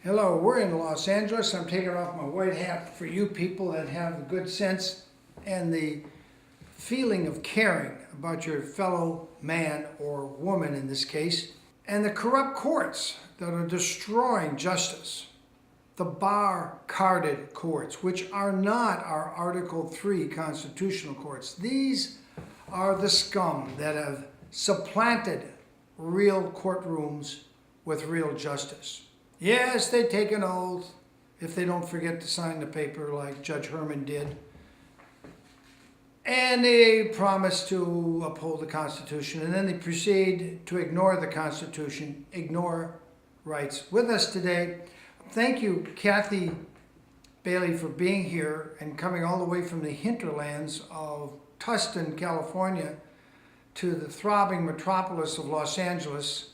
Hello, we're in Los Angeles. I'm taking off my white hat for you people that have the good sense and the feeling of caring about your fellow man or woman in this case, and the corrupt courts that are destroying justice. The bar-carded courts, which are not our Article 3 constitutional courts. These are the scum that have supplanted real courtrooms with real justice. Yes, they take an oath if they don't forget to sign the paper like Judge Herman did. And they promise to uphold the Constitution, and then they proceed to ignore the Constitution, ignore rights. With us today, thank you, Kathy Bailey, for being here and coming all the way from the hinterlands of Tustin, California, to the throbbing metropolis of Los Angeles.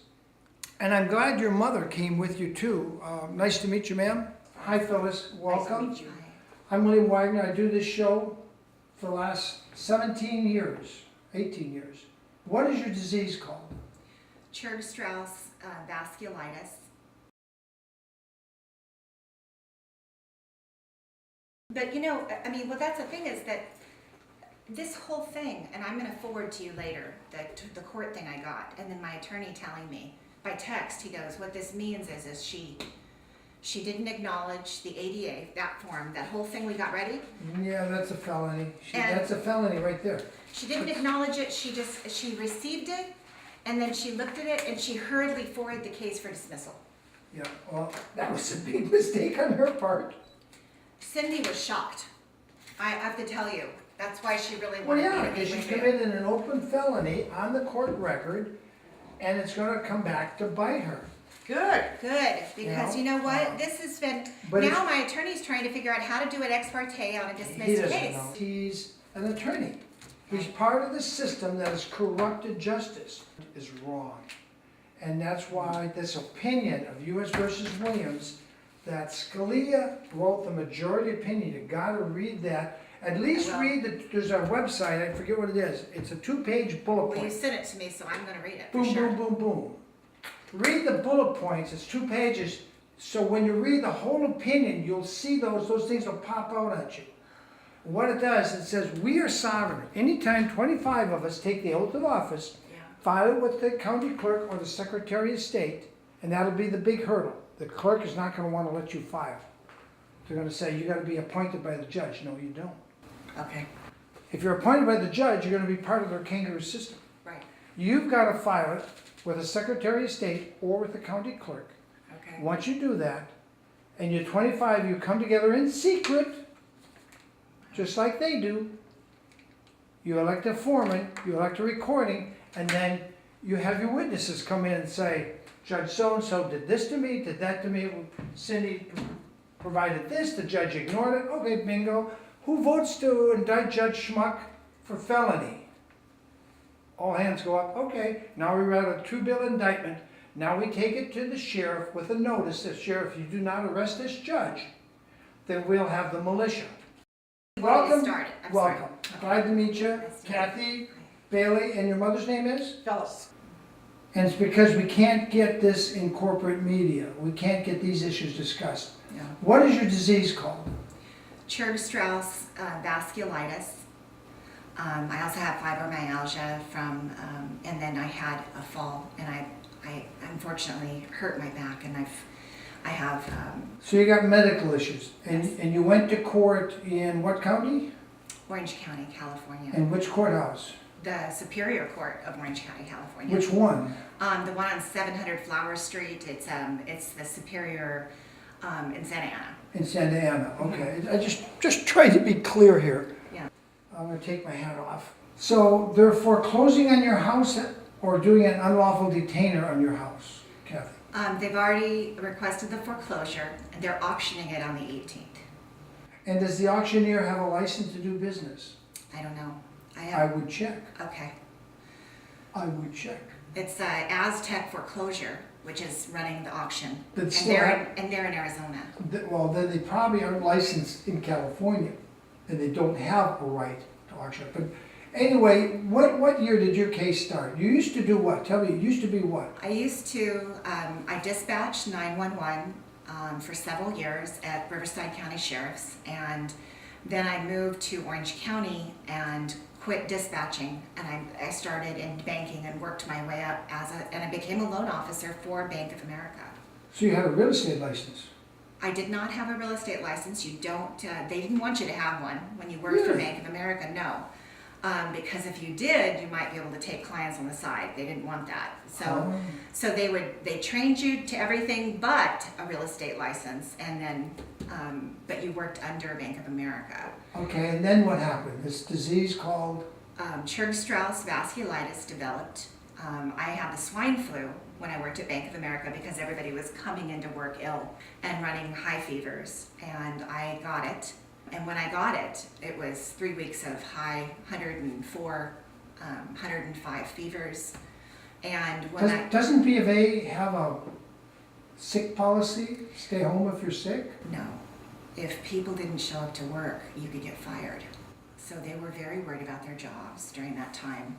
And I'm glad your mother came with you too. Nice to meet you, ma'am. Hi, Phyllis. Welcome. Nice to meet you. I'm William Wagener. I do this show for the last 17 years, 18 years. What is your disease called? Churg-Strauss vasculitis. But well, that's the thing is that this whole thing, and I'm going to forward to you later, the court thing I got, and then my attorney telling me by text, he goes, what this means is she didn't acknowledge the ADA, that form, that whole thing we got ready. Yeah, that's a felony. That's a felony right there. She didn't acknowledge it, she received it, and then she looked at it, and she hurriedly forwarded the case for dismissal. Yeah, well, that was a big mistake on her part. Cindy was shocked. I have to tell you. That's why she really Well, wanted yeah, me to because be she with you. committed an open felony on the court record, and it's going to come back to bite her. Good, because you know what? Uh, This has been, but now my attorney's trying to figure out how to do it ex parte on a He dismissed doesn't case. know. He's an attorney. He's part of the system that has corrupted justice. Is wrong. And that's why this opinion of U.S. versus Williams, that Scalia wrote the majority opinion, you gotta read that. At least I will. read there's a website, I forget what it is. It's a 2-page bullet Well, you point. sent it to me, so I'm gonna read it for Boom, sure. boom, boom, boom. Read the bullet points, it's 2 pages. So when you read the whole opinion, you'll see those things will pop out at you. What it does, it says, we are sovereign. Anytime 25 of us take the oath of office, Yeah. file it with the county clerk or the Secretary of State, and that'll be the big hurdle. The clerk is not going to want to let you file. They're going to say, you got to be appointed by the judge. No, you don't. Okay, If you're appointed by the judge, you're going to be part of their kangaroo system. right, You've got to file it with the Secretary of State or with the county clerk. okay. Once you do that, and you're 25, you come together in secret, just like they do. You elect a foreman, you elect a recording, and then you have your witnesses come in and say, Judge so-and-so did this to me, did that to me, Cindy provided this, the judge ignored it, okay, bingo. Who votes to indict Judge Schmuck for felony? All hands go up, okay, now we write a true bill indictment. Now we take it to the sheriff with a notice that, Sheriff, if you do not arrest this judge, then we'll have the militia. Welcome, welcome. Glad to meet you, Kathy Bailey, and your mother's name is? Phyllis. And it's because we can't get this in corporate media. We can't get these issues discussed. Yeah. What is your disease called? Churg-Strauss vasculitis. I also have fibromyalgia and then I had a fall, and I unfortunately hurt my back, and I have. So you got medical issues, and, Yes. and you went to court in what county? Orange County, California. And which courthouse? The Superior Court of Orange County, California. Which one? The one on 700 Flower Street. It's the Superior in Santa Ana. In Santa Ana, okay. I just try to be clear here. Yeah. I'm gonna take my hat off. So they're foreclosing on your house or doing an unlawful detainer on your house, Kathy? They've already requested the foreclosure, and they're auctioning it on the 18th. And does the auctioneer have a license to do business? I don't know. I would check. Okay. I would check. It's Aztec Foreclosure, which is running the auction, But and still they're in Arizona. Well, then they probably aren't licensed in California, and they don't have a right to auction. But anyway, what year did your case start? You used to do what? Tell me, you used to be what? I used to, I dispatched 911 for several years at Riverside County Sheriff's, and then I moved to Orange County and quit dispatching, and I started in banking and worked my way up and I became a loan officer for Bank of America. So you had a real estate license? I did not have a real estate license. You don't, they didn't want you to have one when you worked for Really? Bank of America, no. Because if you did, you might be able to take clients on the side. They didn't want that. So, Oh. so they trained you to everything but a real estate license, and then, but you worked under Bank of America. Okay, and then what happened? This disease called? Churg-Strauss vasculitis developed. I had the swine flu when I worked at Bank of America because everybody was coming into work ill and running high fevers, and I got it. And when I got it, it was 3 weeks of high 104, 105 fevers. And when Doesn't B of A have a sick policy? Stay home if you're sick? No, if people didn't show up to work, you could get fired. So they were very worried about their jobs during that time.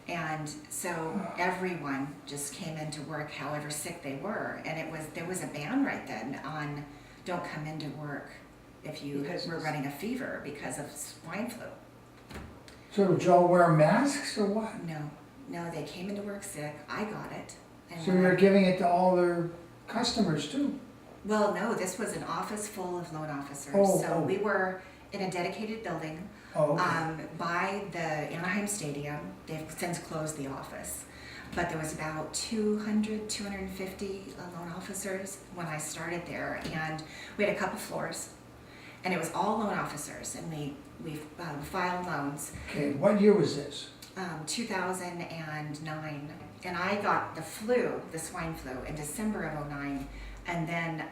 And so everyone just came into work however sick they were. And there was a ban right then on don't come into work if you were running a fever because of swine flu. So did y'all wear masks or what? No, they came into work sick. I got it. And So you're giving it to all their customers too? Well, no, this was an office full of loan officers. Oh, So oh. we were in a dedicated building Oh, okay. by the Anaheim Stadium. They've since closed the office. But there was about 200, 250 loan officers when I started there. And we had a couple floors. And it was all loan officers. And we filed loans. Okay, what year was this? 2009. And I got the flu, the swine flu, in December of '09. And then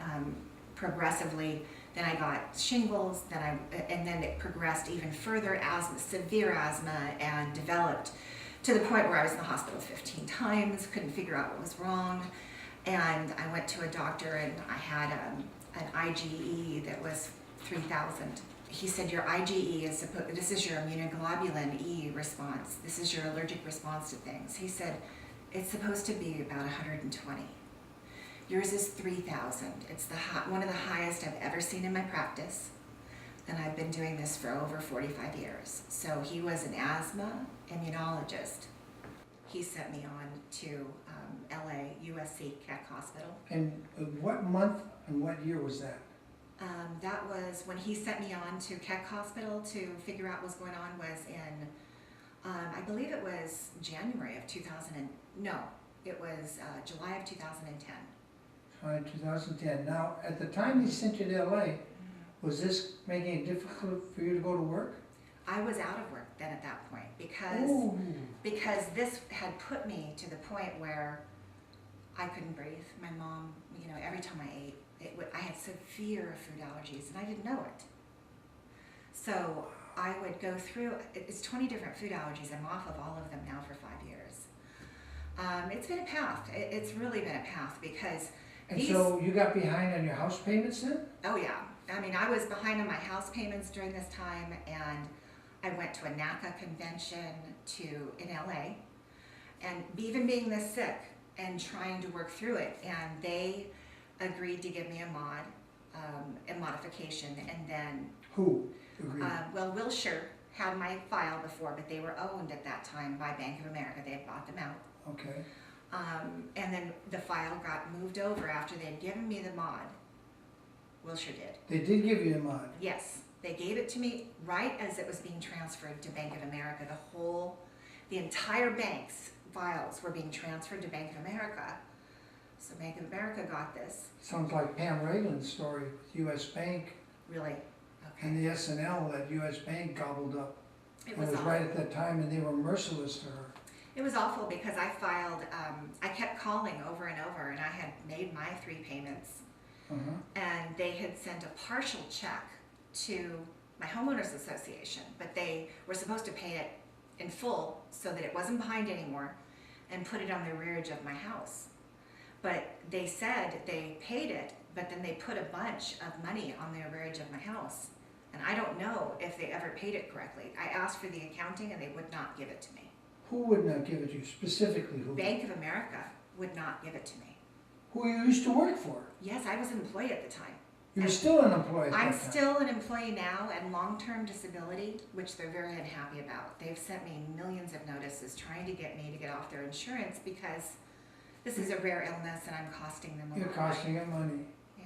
progressively, then I got shingles, and then it progressed even further, asthma, severe asthma, and developed to the point where I was in the hospital 15 times, couldn't figure out what was wrong. And I went to a doctor and I had an IgE that was 3,000. He said, your IgE is this is your immunoglobulin E response. This is your allergic response to things. He said, it's supposed to be about 120. Yours is 3,000. It's one of the highest I've ever seen in my practice. And I've been doing this for over 45 years. So he was an asthma immunologist. He sent me on to LA, USC Keck Hospital. And what month and what year was that? That was when he sent me on to Keck Hospital to figure out what was going on was in, I believe it was January of 2000, it was July of 2010. 2010. Now, at the time he sent you to LA, was this making it difficult for you to go to work? I was out of work then at that point Ooh. because this had put me to the point where I couldn't breathe. My mom, every time I ate, I had severe food allergies and I didn't know it. So I would go through, it's 20 different food allergies. I'm off of all of them now for 5 years. It's been a path. It's really been a path because And so you got behind on your house payments then? Oh yeah. I mean, I was behind on my house payments during this time, and I went to a NACA convention in LA, and even being this sick and trying to work through it, and they agreed to give me a modification, and then Who agreed? well, Wilshire had my file before, but they were owned at that time by Bank of America. They had bought them out. Okay. And then the file got moved over after they'd given me the mod. Wilshire did. They did give you the mod. Yes, they gave it to me right as it was being transferred to Bank of America. The entire bank's files were being transferred to Bank of America. So Bank of America got this. Sounds like Pam Ragland's story with U.S. Bank Really? Okay. and the SNL that U.S. Bank gobbled up. It was right at that time, and they were merciless to her. It was awful because I filed, I kept calling over and over, and I had made my 3 payments. And they had sent a partial check to my homeowners association, but they were supposed to pay it in full so that it wasn't behind anymore and put it on the rearage of my house. But they said they paid it, but then they put a bunch of money on the rearage of my house. And I don't know if they ever paid it correctly. I asked for the accounting and they would not give it to me. Who would not give it to you? Specifically who? Bank of America would not give it to me. who you used to work for. Yes, I was an employee at the time. You were still an employee at that I'm time. still an employee now and long-term disability, which they're very unhappy about. They've sent me millions of notices trying to get me to get off their insurance because this is a rare illness and I'm costing them a lot. You're costing them money. Yeah.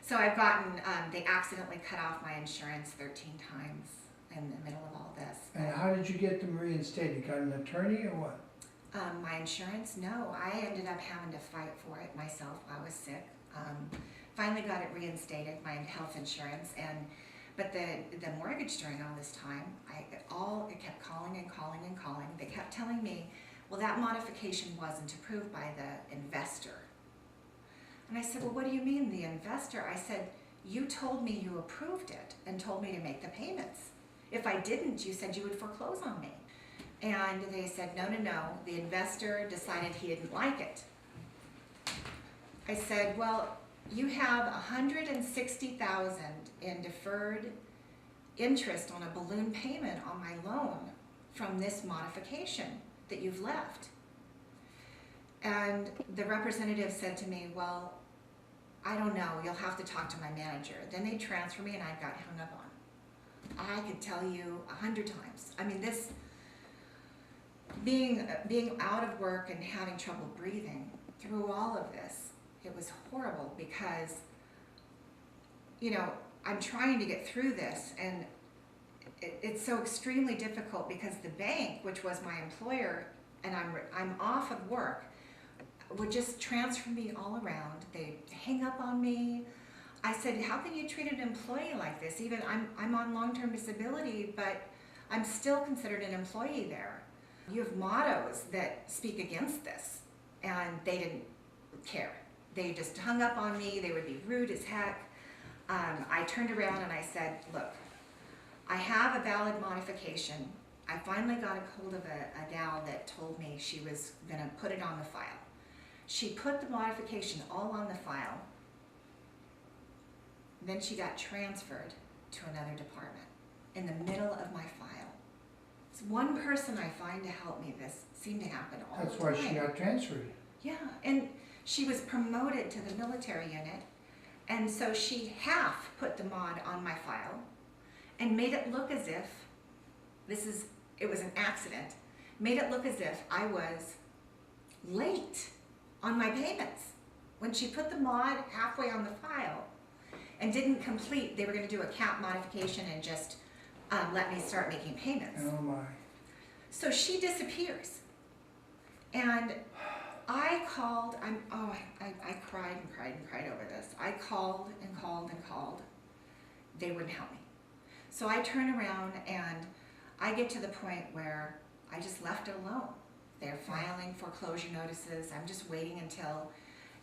So I've gotten, they accidentally cut off my insurance 13 times in the middle of all this. And how did you get them reinstated? Got an attorney or what? My insurance, no, I ended up having to fight for it myself. I was sick. Finally got it reinstated, my health insurance, but the mortgage during all this time, it kept calling and calling and calling. They kept telling me, well, that modification wasn't approved by the investor. And I said, well, what do you mean, the investor? I said, you told me you approved it and told me to make the payments. If I didn't, you said you would foreclose on me. And they said, no, the investor decided he didn't like it. I said, well, you have $160,000 in deferred interest on a balloon payment on my loan from this modification that you've left. And the representative said to me, well, I don't know, you'll have to talk to my manager. Then they transferred me and I got hung up on. I could tell you 100 times. I mean, this, being out of work and having trouble breathing through all of this, it was horrible because, you know, I'm trying to get through this and it's so extremely difficult because the bank, which was my employer, and I'm off of work, would just transfer me all around. They'd hang up on me. I said, how can you treat an employee like this? Even I'm on long-term disability, but I'm still considered an employee there. You have mottos that speak against this, and they didn't care. They just hung up on me. They would be rude as heck. I turned around and I said, look, I have a valid modification. I finally got a hold of a gal that told me she was going to put it on the file. She put the modification all on the file. Then she got transferred to another department in the middle of my file. It's one person I find to help me. This seemed to happen all the time. That's why she got transferred. Yeah, and she was promoted to the military unit, and so she half put the mod on my file and made it look as if it was an accident, made it look as if I was late on my payments. When she put the mod halfway on the file and didn't complete, they were going to do a cap modification and just let me start making payments. Oh my. So she disappears. And I called, I cried and cried and cried over this. I called and called and called. They wouldn't help me. So I turn around and I get to the point where I just left it alone. They're filing foreclosure notices. I'm just waiting until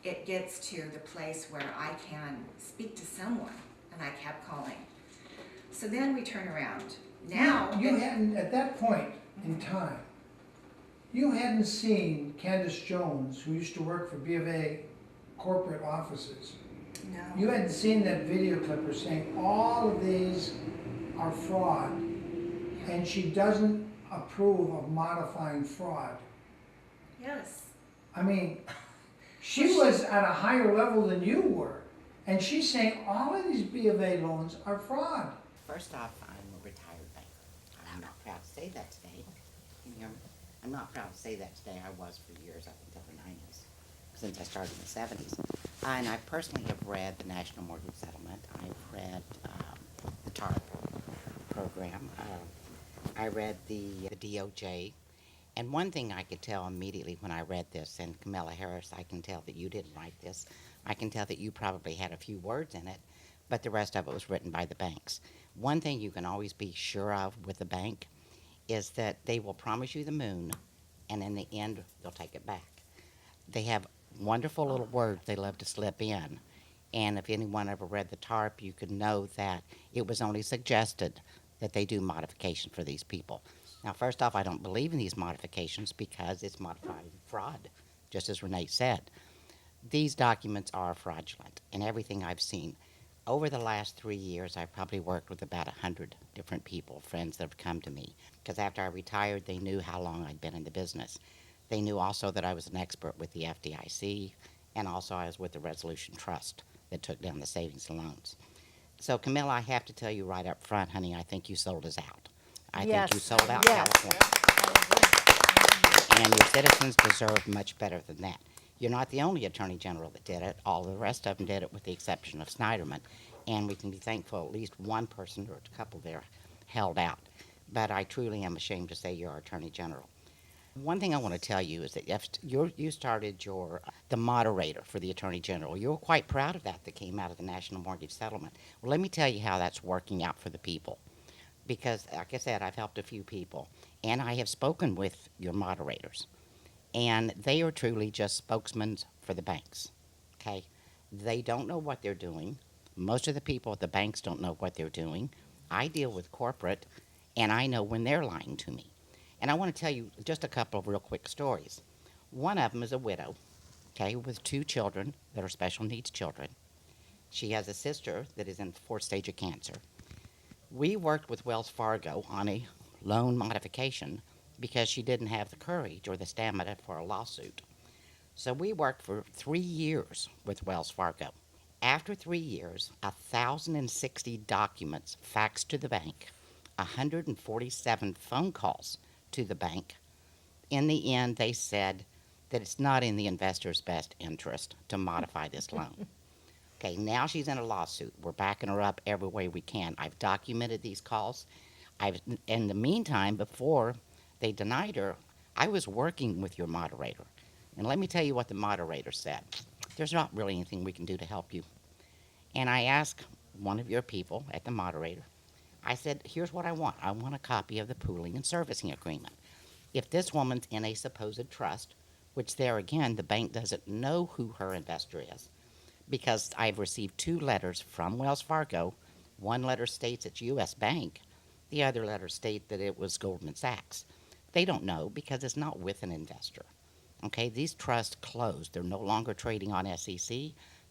it gets to the place where I can speak to someone. And I kept calling. So then we turn around. Now, You hadn't, at that point in time, you hadn't seen Candace Jones, who used to work for B of A corporate offices. no. You hadn't seen that video clip her saying all of these are fraud, and she doesn't approve of modifying fraud. Yes. I mean, she was at a higher level than you were, and she's saying all of these B of A loans are fraud. First off, I'm a retired banker. I'm not proud to say that today. Can you hear me? I'm not proud to say that today. I was for years, up until the 90s, since I started in the 70s. And I personally have read the National Mortgage Settlement. I've read the TARP program. I read the DOJ. And one thing I could tell immediately when I read this, and Camilla Harris, I can tell that you didn't write this. I can tell that you probably had a few words in it, but the rest of it was written by the banks. One thing you can always be sure of with a bank is that they will promise you the moon, and in the end, they'll take it back. They have wonderful little words they love to slip in, and if anyone ever read the TARP, you could know that it was only suggested that they do modification for these people. Now, first off, I don't believe in these modifications because it's modifying fraud, just as Renee said. These documents are fraudulent in everything I've seen. Over the last 3 years, I've probably worked with about 100 different people, friends that have come to me. Because after I retired, they knew how long I'd been in the business. They knew also that I was an expert with the FDIC and also I was with the Resolution Trust that took down the savings and loans. So, Camilla, I have to tell you right up front, honey, I think you sold us out. I think you Yes. sold out Yes. California. And your citizens deserve much better than that. You're not the only Attorney General that did it. All the rest of them did it with the exception of Snyderman. And we can be thankful at least one person or a couple there held out. But I truly am ashamed to say you're our Attorney General. One thing I want to tell you is that you started the moderator for the Attorney General. You were quite proud of that came out of the National Mortgage Settlement. Well, let me tell you how that's working out for the people. Because, like I said, I've helped a few people, and I have spoken with your moderators, and they are truly just spokesmen for the banks, okay? They don't know what they're doing. Most of the people at the banks don't know what they're doing. I deal with corporate, and I know when they're lying to me. And I want to tell you just a couple of real quick stories. One of them is a widow, okay, with 2 children that are special needs children. She has a sister that is in the 4th stage of cancer. We worked with Wells Fargo on a loan modification because she didn't have the courage or the stamina for a lawsuit. So we worked for 3 years with Wells Fargo. After 3 years, 1,060 documents faxed to the bank, 147 phone calls to the bank. In the end, they said that it's not in the investor's best interest to modify this loan. Okay, now she's in a lawsuit. We're backing her up every way we can. I've documented these calls. In the meantime, before they denied her, I was working with your moderator. And let me tell you what the moderator said. There's not really anything we can do to help you. And I asked one of your people at the moderator, I said, here's what I want. I want a copy of the pooling and servicing agreement. If this woman's in a supposed trust, which there again, the bank doesn't know who her investor is, because I've received 2 letters from Wells Fargo. One letter states it's U.S. Bank. The other letter states that it was Goldman Sachs. They don't know because it's not with an investor. Okay, these trusts closed. They're no longer trading on SEC.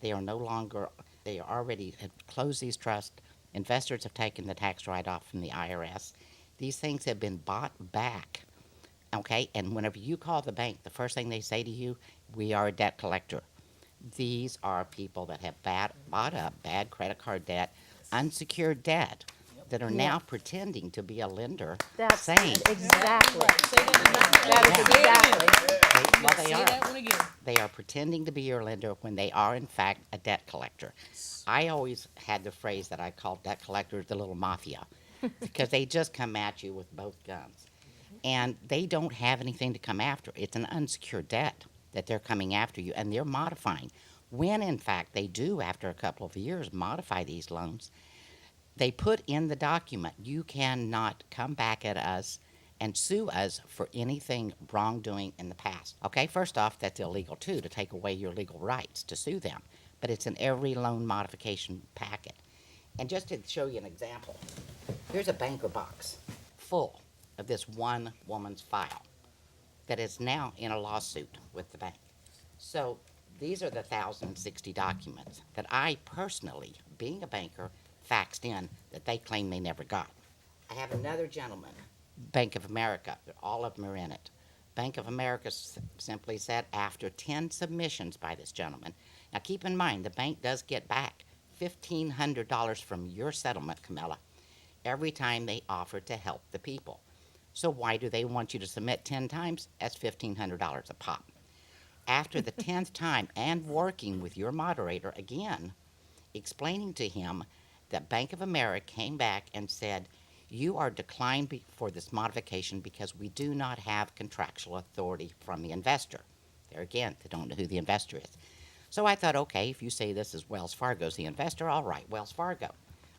They already have closed these trusts. Investors have taken the tax write-off from the IRS. These things have been bought back, okay? And whenever you call the bank, the first thing they say to you, we are a debt collector. These are people that have bought up bad credit card debt, unsecured debt, that are now pretending to be a lender, That's saying, exactly. That That is exactly. well, they Say are. that one again. They are pretending to be your lender when they are, in fact, a debt collector. I always had the phrase that I called debt collectors the little mafia because they just come at you with both guns. And they don't have anything to come after. It's an unsecured debt that they're coming after you, and they're modifying. When, in fact, they do, after a couple of years, modify these loans, they put in the document, you cannot come back at us and sue us for anything wrongdoing in the past. Okay, first off, that's illegal too, to take away your legal rights to sue them. But it's in every loan modification packet. And just to show you an example, here's a banker box full of this one woman's file that is now in a lawsuit with the bank. So these are the 1,060 documents that I personally, being a banker, faxed in that they claim they never got. I have another gentleman, Bank of America, all of them are in it. Bank of America simply said after 10 submissions by this gentleman. Now keep in mind, the bank does get back $1,500 from your settlement, Camilla, every time they offer to help the people. So why do they want you to submit 10 times? That's $1,500 a pop. After the 10th time and working with your moderator again, explaining to him that Bank of America came back and said, you are declined for this modification because we do not have contractual authority from the investor. There again, they don't know who the investor is. So I thought, okay, if you say this is Wells Fargo's the investor, I'll write Wells Fargo.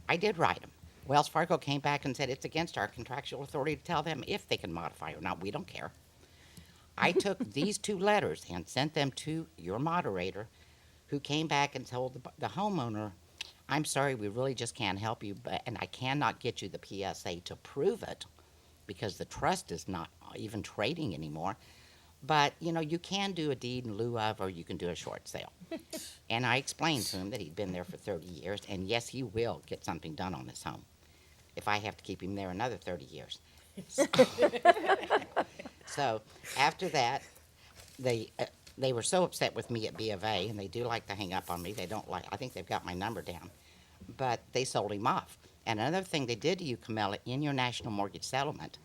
I did write them. Wells Fargo came back and said it's against our contractual authority to tell them if they can modify or not. We don't care. I took these 2 letters and sent them to your moderator, who came back and told the homeowner, I'm sorry, we really just can't help you, and I cannot get you the PSA to prove it because the trust is not even trading anymore. But, you can do a deed in lieu of, or you can do a short sale. And I explained to him that he'd been there for 30 years, and yes, he will get something done on this home if I have to keep him there another 30 years. So after that, they were so upset with me at B of A, and they do like to hang up on me. They don't like, I think they've got my number down, but they sold him off. And another thing they did to you, Camilla, in your national mortgage settlement,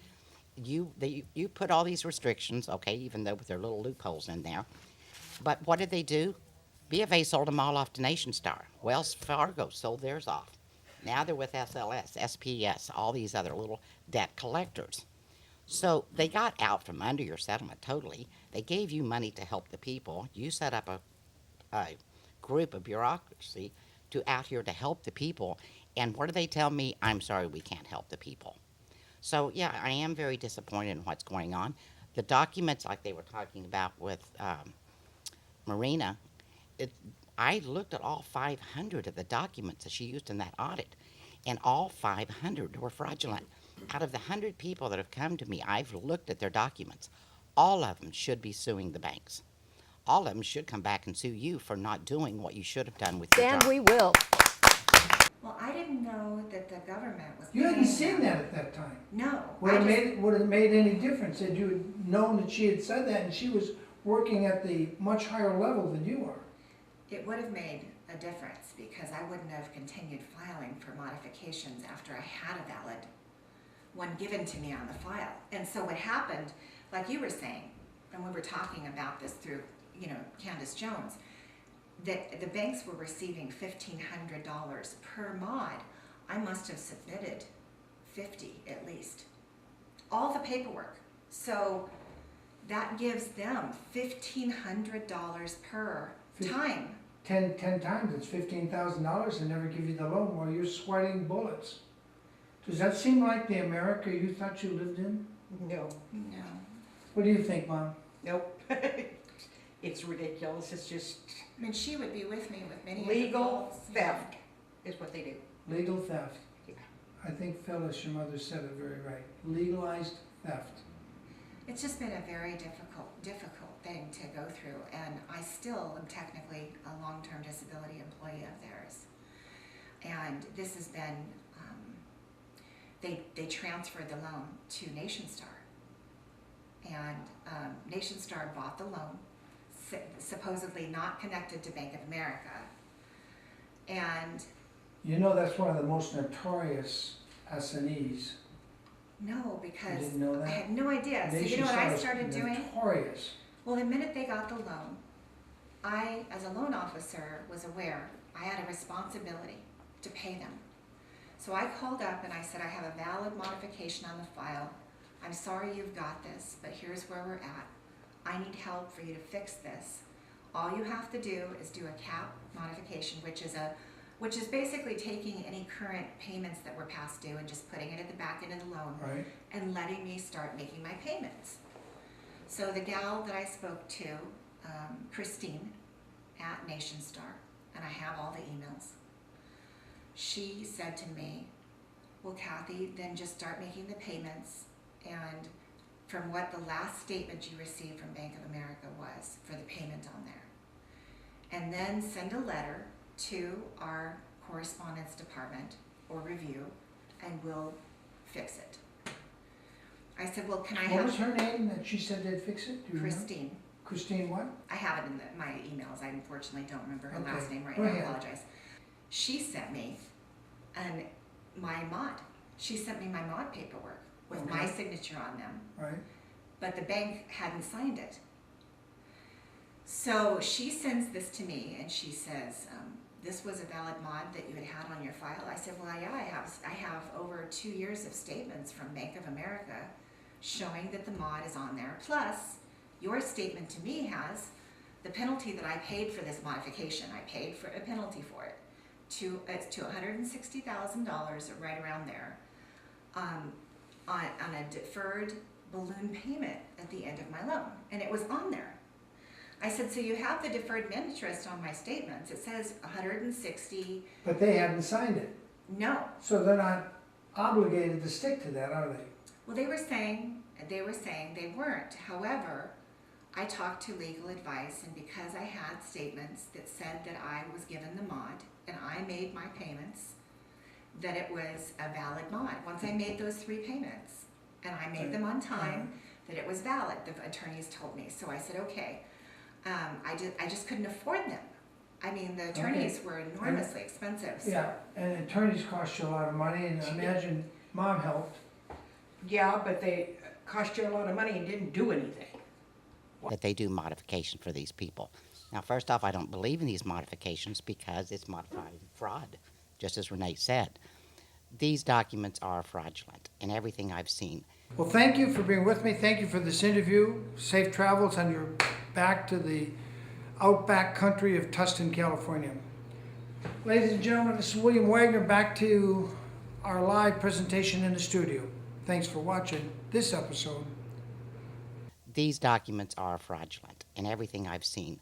you put all these restrictions, okay, even though with their little loopholes in there. But what did they do? B of A sold them all off to Nation Star. Wells Fargo sold theirs off. Now they're with SLS, SPS, all these other little debt collectors. So they got out from under your settlement totally. They gave you money to help the people. You set up a group of bureaucracy to out here to help the people. And what do they tell me? I'm sorry, we can't help the people. So yeah, I am very disappointed in what's going on. The documents, like they were talking about with Marina, I looked at all 500 of the documents that she used in that audit, and all 500 were fraudulent. Out of the 100 people that have come to me, I've looked at their documents. All of them should be suing the banks. All of them should come back and sue you for not doing what you should have done with your Dan, job. we will. Well, I didn't know that the government was. You hadn't paying seen them. that at that time. No. Would I it just- have made any difference had you had known that she had said that and she was working at the much higher level than you are? It would have made a difference because I wouldn't have continued filing for modifications after I had a valid one given to me on the file. And so what happened, like you were saying, and we were talking about this through, Candace Jones, that the banks were receiving $1,500 per mod. I must have submitted 50 at least. All the paperwork. So that gives them $1,500 per time. 10 times, it's $15,000 and never give you the loan while you're sweating bullets. Does that seem like the America you thought you lived in? No, No. What do you think, Mom? nope. It's ridiculous. It's just I mean, she would be with me with many of the legal calls, theft is what they do. Legal theft. Yeah. I think Phyllis, your mother, said it very right. Legalized theft. It's just been a very difficult thing to go through, and I still am technically a long-term disability employee of theirs. And this has been, they transferred the loan to Nation Star. And Nation Star bought the loan, supposedly not connected to Bank of America. And You know that's one of the most notorious S&Es. no, because didn't know that? I had no idea. So you Nation know what I Star is started doing? Notorious. Well, the minute they got the loan, I, as a loan officer, was aware I had a responsibility to pay them. So I called up and I said, I have a valid modification on the file. I'm sorry you've got this, but here's where we're at. I need help for you to fix this. All you have to do is do a cap modification, which is basically taking any current payments that were past due and just putting it at the back end of the loan Right? and letting me start making my payments. So the gal that I spoke to, Christine at Nation Star, and I have all the emails, she said to me, well, Kathy, then just start making the payments, and from what the last statement you received from Bank of America was for the payment on there. And then send a letter to our correspondence department or review, and we'll fix it. I said, well, can I What was have her name that she said they'd fix it? Do you remember? Christine? Christine what? I have it in my emails. I unfortunately don't remember her Okay. last name right Go now. I ahead. apologize. She sent me my mod. She sent me my mod paperwork with my Okay. signature on them, Right? but the bank hadn't signed it. So she sends this to me and she says, this was a valid mod that you had on your file. I said, well, yeah, I have over 2 years of statements from Bank of America showing that the mod is on there. Plus, your statement to me has the penalty that I paid for this modification. I paid for a penalty for it. It's to $160,000, right around there, on a deferred balloon payment at the end of my loan, and it was on there. I said, so you have the deferred interest on my statements. It says 160. But they hadn't signed it. No. So they're not obligated to stick to that, are they? Well, they were saying they weren't. However, I talked to legal advice, and because I had statements that said that I was given the mod and I made my payments, that it was a valid mod. Once I made those 3 payments and I made them on time, that it was valid, the attorneys told me. So I said, okay. I just couldn't afford them. I mean, the attorneys were enormously expensive. So. Yeah, and attorneys cost you a lot of money, and I imagine mom helped. Yeah, but they cost you a lot of money and didn't do anything. that they do modification for these people. Now, first off, I don't believe in these modifications because it's modified fraud, just as Renee said. These documents are fraudulent in everything I've seen. Well, thank you for being with me. Thank you for this interview. Safe travels on your back to the outback country of Tustin, California. Ladies and gentlemen, this is William Wagener, back to our live presentation in the studio. Thanks for watching this episode. These documents are fraudulent in everything I've seen.